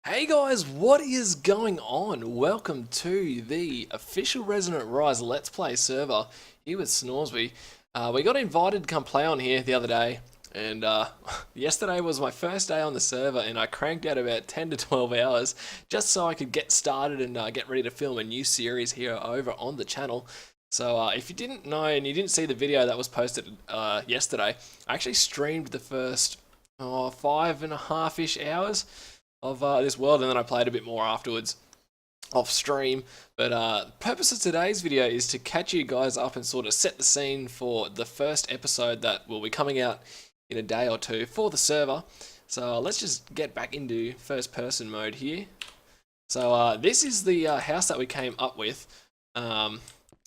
Hey guys, what is going on? Welcome to the official Resonant Rise Let's Play server here with Snoresby. We got invited to come play on here the other day, and yesterday was my first day on the server, and I cranked out about 10 to 12 hours just so I could get started and get ready to film a new series here over on the channel. So if you didn't know and you didn't see the video that was posted yesterday, I actually streamed the first 5.5-ish hours of this world, and then I played a bit more afterwards off stream. But the purpose of today's video is to catch you guys up and sort of set the scene for the first episode that will be coming out in a day or two for the server. So let's just get back into first person mode here. So this is the house that we came up with over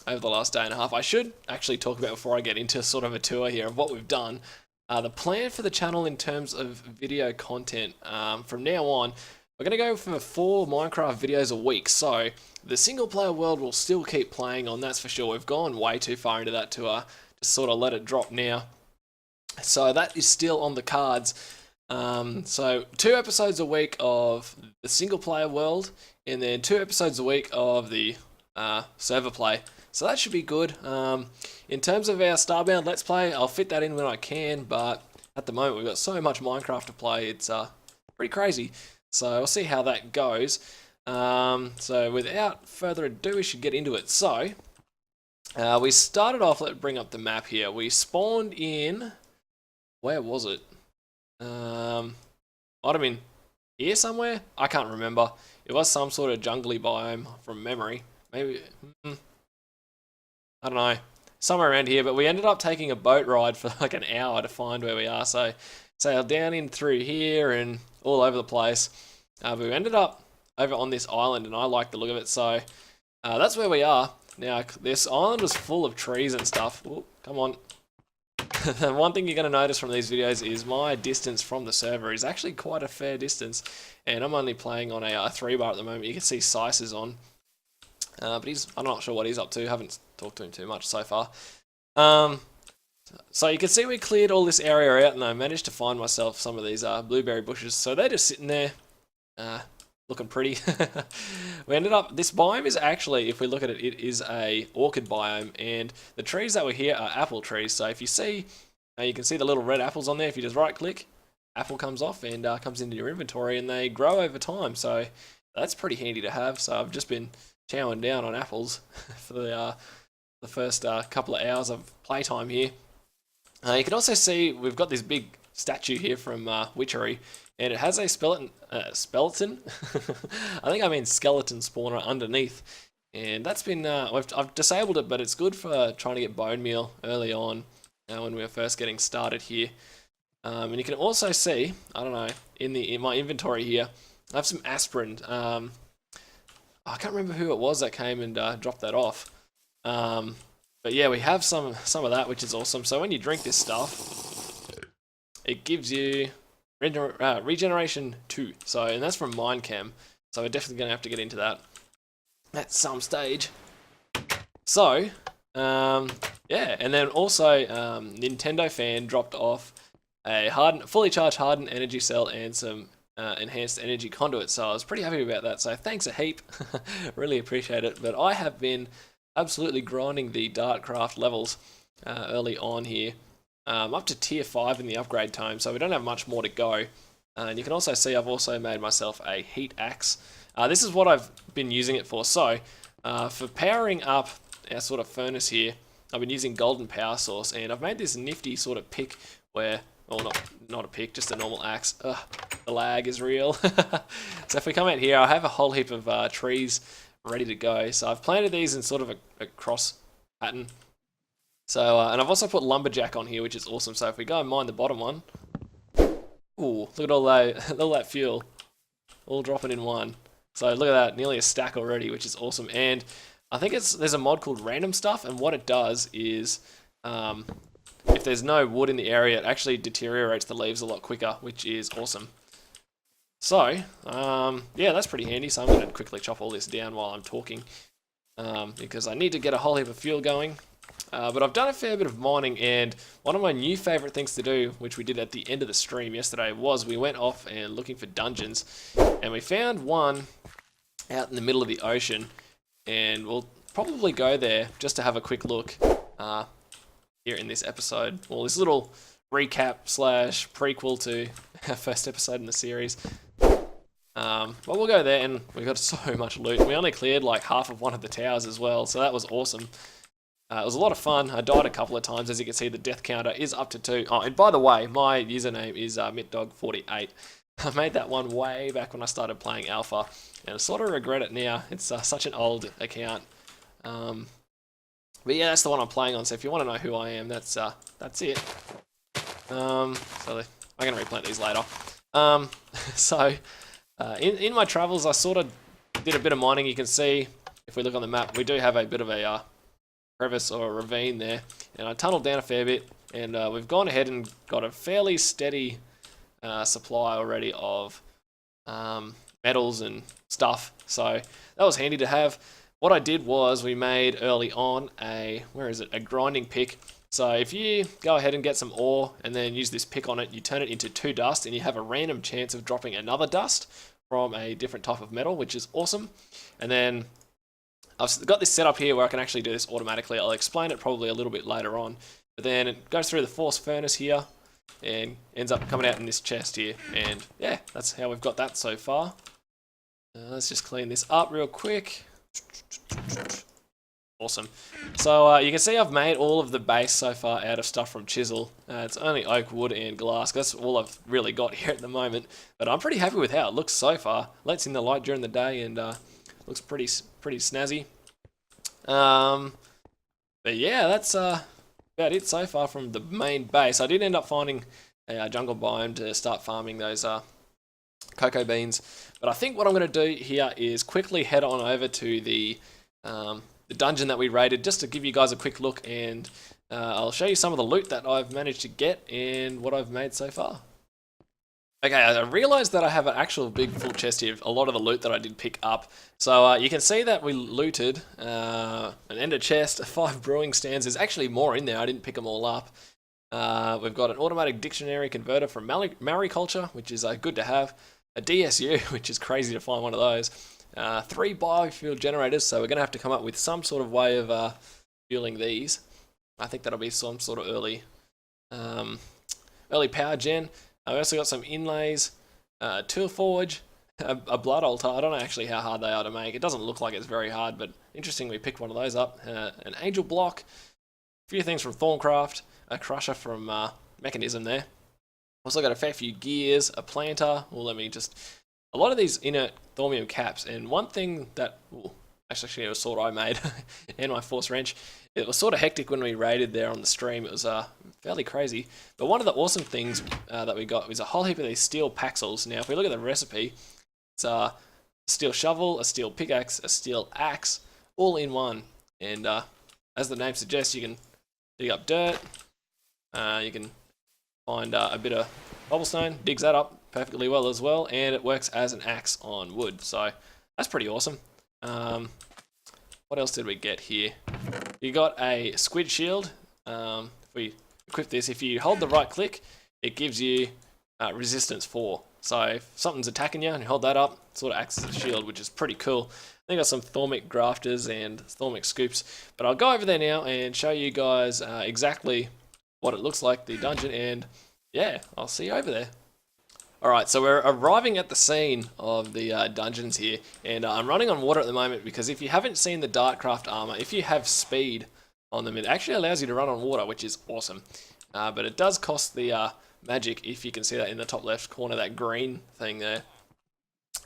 the last day and a half. I should actually talk about, before I get into sort of a tour here of what we've done, the plan for the channel in terms of video content. From now on, we're going to go for 4 Minecraft videos a week. So the single player world will still keep playing on, that's for sure. We've gone way too far into that to just sort of let it drop now. So that is still on the cards. So 2 episodes a week of the single player world, and then 2 episodes a week of the server play. So that should be good. In terms of our Starbound Let's Play, I'll fit that in when I can, but at the moment we've got so much Minecraft to play, it's pretty crazy. So we'll see how that goes. So without further ado, we should get into it. So we started off, let's bring up the map here. We spawned in, where was it? Might have been here somewhere? I can't remember. It was some sort of jungly biome from memory. Maybe, I don't know, somewhere around here, but we ended up taking a boat ride for like an hour to find where we are. So sailed down in through here and all over the place. But we ended up over on this island, and I like the look of it. So that's where we are. Now, this island was full of trees and stuff. Ooh, come on. One thing you're going to notice from these videos is my distance from the server is actually quite a fair distance. And I'm only playing on a 3-bar at the moment. You can see Sice is on. But I'm not sure what he's up to. Haven't talked to him too much so far. So you can see we cleared all this area out, and I managed to find myself some of these blueberry bushes. So they're just sitting there, looking pretty. We ended up, this biome is actually, if we look at it, it is a orchid biome, and the trees that were here are apple trees. So if you see, you can see the little red apples on there. If you just right click, apple comes off and comes into your inventory, and they grow over time. So that's pretty handy to have. So I've just been chowing down on apples for the first couple of hours of playtime here. You can also see we've got this big statue here from Witchery, and it has a skeleton, I think I mean skeleton spawner underneath, and that's been, I've disabled it, but it's good for trying to get bone meal early on when we were first getting started here. And you can also see, I don't know, in my inventory here, I have some aspirin. I can't remember who it was that came and dropped that off. But yeah, we have some of that, which is awesome. So when you drink this stuff, it gives you regeneration 2. So, and that's from Minecam. So we're definitely going to have to get into that at some stage. So, yeah, and then also Nintendo Fan dropped off a fully charged hardened energy cell and some enhanced energy conduit, so I was pretty happy about that, so thanks a heap. Really appreciate it. But I have been absolutely grinding the Dartcraft levels early on here. Up to tier 5 in the upgrade tome, so we don't have much more to go. And you can also see I've also made myself a heat axe. This is what I've been using it for. So for powering up our sort of furnace here, I've been using golden power source, and I've made this nifty sort of pick where, well, not a pick, just a normal axe. Ugh, the lag is real. So if we come out here, I have a whole heap of trees ready to go. So I've planted these in sort of a cross pattern. So, and I've also put lumberjack on here, which is awesome. So if we go and mine the bottom one, ooh, look at all that fuel, all dropping in one. So look at that, nearly a stack already, which is awesome. And I think there's a mod called Random Stuff, and what it does is, if there's no wood in the area, it actually deteriorates the leaves a lot quicker, which is awesome. So, yeah, that's pretty handy. So I'm going to quickly chop all this down while I'm talking, because I need to get a whole heap of fuel going. But I've done a fair bit of mining, and one of my new favourite things to do, which we did at the end of the stream yesterday, was we went off and looking for dungeons, and we found one out in the middle of the ocean, and we'll probably go there just to have a quick look here in this episode. Well, this little recap slash prequel to our first episode in the series. But we'll go there, and we got so much loot. We only cleared like half of one of the towers as well, so that was awesome. It was a lot of fun. I died a couple of times. As you can see, the death counter is up to 2. Oh, and by the way, my username is mitdog48. I made that one way back when I started playing Alpha, and I sort of regret it now. It's such an old account. But yeah, that's the one I'm playing on, so if you want to know who I am, that's it. So I'm going to replant these later. In my travels, I sort of did a bit of mining. You can see, if we look on the map, we do have a bit of a crevice or a ravine there, and I tunneled down a fair bit, and we've gone ahead and got a fairly steady supply already of metals and stuff, so that was handy to have. What I did was we made early on a grinding pick. So if you go ahead and get some ore and then use this pick on it, you turn it into 2 dust, and you have a random chance of dropping another dust from a different type of metal, which is awesome. And then I've got this set up here where I can actually do this automatically. I'll explain it probably a little bit later on. But then it goes through the force furnace here and ends up coming out in this chest here. And yeah, that's how we've got that so far. Let's just clean this up real quick. Awesome. So you can see I've made all of the base so far out of stuff from chisel. It's only oak, wood, and glass. That's all I've really got here at the moment. But I'm pretty happy with how it looks so far. Lets in the light during the day and looks pretty snazzy. But yeah, that's about it so far from the main base. I did end up finding a jungle biome to start farming those cocoa beans. But I think what I'm going to do here is quickly head on over to the dungeon that we raided, just to give you guys a quick look, and I'll show you some of the loot that I've managed to get and what I've made so far. Okay, I realised that I have an actual big full chest here, a lot of the loot that I did pick up. So you can see that we looted an ender chest, 5 brewing stands. There's actually more in there, I didn't pick them all up. We've got an automatic dictionary converter from mariculture, which is good to have. A DSU, which is crazy to find one of those. 3 biofuel generators, so we're going to have to come up with some sort of way of fueling these. I think that'll be some sort of early power gen. We also got some inlays, tool forge, a blood altar. I don't know actually how hard they are to make. It doesn't look like it's very hard, but interesting we picked one of those up. An angel block, a few things from Thorncraft, a crusher from Mechanism there. Also got a fair few gears, a planter. Well, a lot of these inert thormium caps, and one thing that, actually it was sort I made, and my force wrench. It was sort of hectic when we raided there on the stream. It was fairly crazy. But one of the awesome things that we got was a whole heap of these steel paxels. Now, if we look at the recipe, it's a steel shovel, a steel pickaxe, a steel axe, all in one. And as the name suggests, you can dig up dirt. You can find a bit of cobblestone, digs that up perfectly well as well, and it works as an axe on wood. So that's pretty awesome. What else did we get here? You got a squid shield. If we equip this, if you hold the right click, it gives you resistance 4. So if something's attacking you and you hold that up, it sort of acts as a shield, which is pretty cool. I got some thormic grafters and thormic scoops, but I'll go over there now and show you guys exactly what it looks like, the dungeon, and yeah, I'll see you over there. Alright, so we're arriving at the scene of the dungeons here, and I'm running on water at the moment because if you haven't seen the Dartcraft armor, if you have speed on them, it actually allows you to run on water, which is awesome. But it does cost the magic, if you can see that in the top left corner, that green thing there.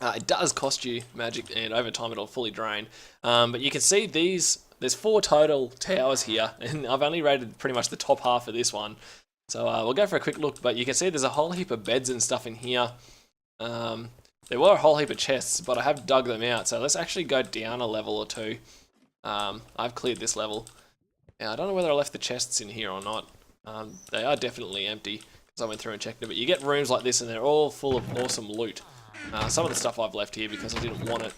It does cost you magic, and over time it'll fully drain. But you can see there's 4 total towers here, and I've only rated pretty much the top half of this one. So we'll go for a quick look, but you can see there's a whole heap of beds and stuff in here. There were a whole heap of chests, but I have dug them out. So let's actually go down a level or 2. I've cleared this level. Now, I don't know whether I left the chests in here or not. They are definitely empty, because I went through and checked it. But you get rooms like this, and they're all full of awesome loot. Some of the stuff I've left here because I didn't want it.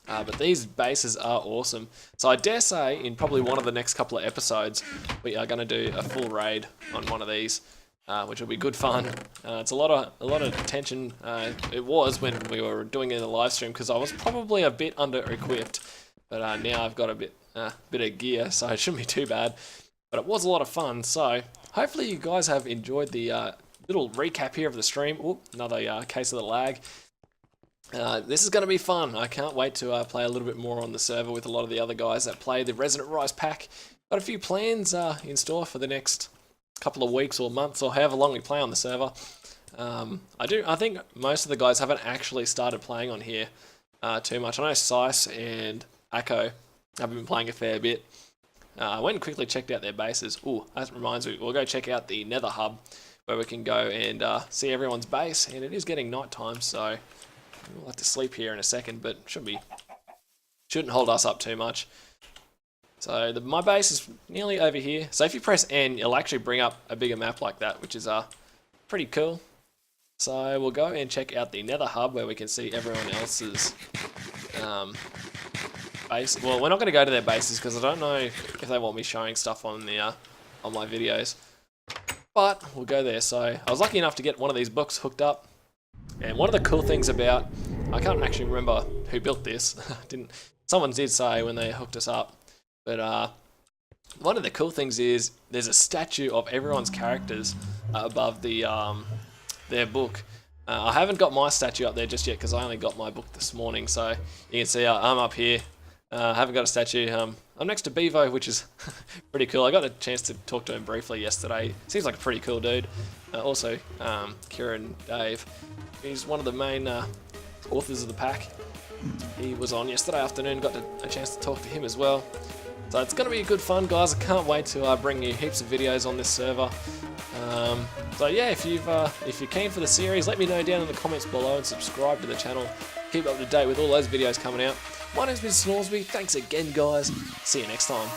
But these bases are awesome. So I dare say in probably one of the next couple of episodes, we are going to do a full raid on one of these, which will be good fun. It's a lot of tension. It was when we were doing it in the live stream because I was probably a bit under-equipped, but now I've got a bit of gear, so it shouldn't be too bad. But it was a lot of fun. So hopefully you guys have enjoyed the little recap here of the stream. Ooh, another case of the lag. This is going to be fun. I can't wait to play a little bit more on the server with a lot of the other guys that play the Resonant Rise pack. Got a few plans in store for the next couple of weeks or months or however long we play on the server. I think most of the guys haven't actually started playing on here too much. I know Sice and Akko have been playing a fair bit. I went and quickly checked out their bases. Ooh, that reminds me, we'll go check out the Nether hub where we can go and see everyone's base. And it is getting night time, so we'll have to sleep here in a second, but shouldn't hold us up too much. So my base is nearly over here. So if you press N, it'll actually bring up a bigger map like that, which is pretty cool. So we'll go and check out the Nether hub where we can see everyone else's base. Well, we're not going to go to their bases because I don't know if they want me showing stuff on the on my videos. But we'll go there. So I was lucky enough to get one of these books hooked up. And one of the cool things about, I can't actually remember who built this. Someone did say when they hooked us up. But one of the cool things is there's a statue of everyone's characters above the their book. I haven't got my statue up there just yet because I only got my book this morning. So you can see I'm up here. I haven't got a statue. I'm next to Bevo, which is pretty cool. I got a chance to talk to him briefly yesterday. Seems like a pretty cool dude. Also, Kieran Dave. He's one of the main authors of the pack. He was on yesterday afternoon, got a chance to talk to him as well. So it's going to be good fun, guys. I can't wait to bring you heaps of videos on this server. So yeah, if you're keen for the series, let me know down in the comments below and subscribe to the channel. Keep up to date with all those videos coming out. My name's been Snoresby. Thanks again, guys. See you next time.